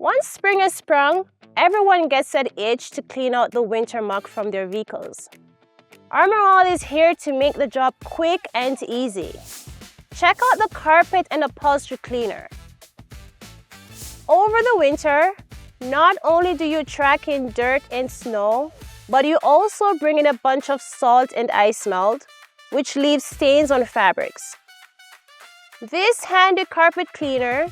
Once spring has sprung, everyone gets that itch to clean out the winter muck from their vehicles. Armor All is here to make the job quick and easy. Check out the carpet and upholstery cleaner. Over the winter, not only do you track in dirt and snow, but you also bring in a bunch of salt and ice melt, which leaves stains on fabrics. This handy carpet cleaner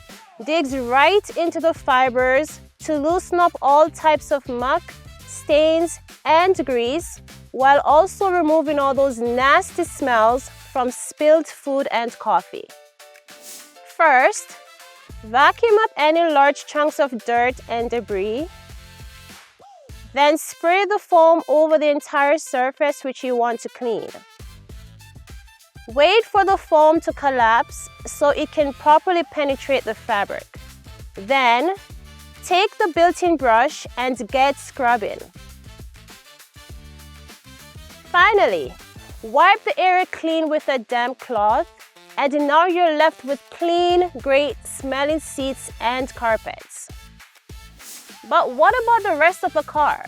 digs right into the fibers to loosen up all types of muck, stains, and grease, while also removing all those nasty smells from spilled food and coffee. First, vacuum up any large chunks of dirt and debris. Then spray the foam over the entire surface which you want to clean. Wait for the foam to collapse so it can properly penetrate the fabric. Then, take the built-in brush and get scrubbing. Finally, wipe the area clean with a damp cloth, and now you're left with clean, great smelling seats and carpets. But what about the rest of the car?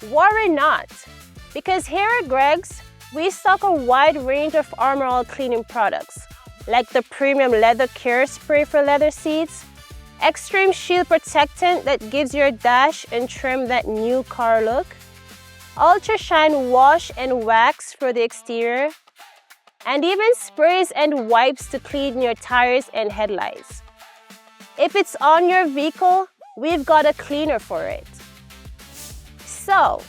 Worry not, because here at Gregg's, we stock a wide range of Armor All cleaning products, like the premium leather care spray for leather seats, extreme shield protectant that gives your dash and trim that new car look, ultra shine wash and wax for the exterior, and even sprays and wipes to clean your tires and headlights. If it's on your vehicle, we've got a cleaner for it. So,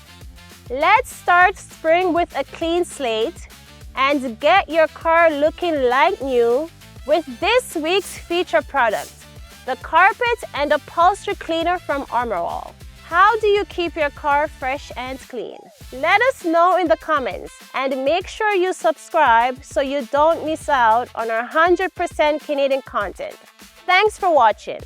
let's start spring with a clean slate and get your car looking like new with this week's feature product, the carpet and upholstery cleaner from Armor All. How do you keep your car fresh and clean? Let us know in the comments and make sure you subscribe so you don't miss out on our 100% Canadian content. Thanks for watching.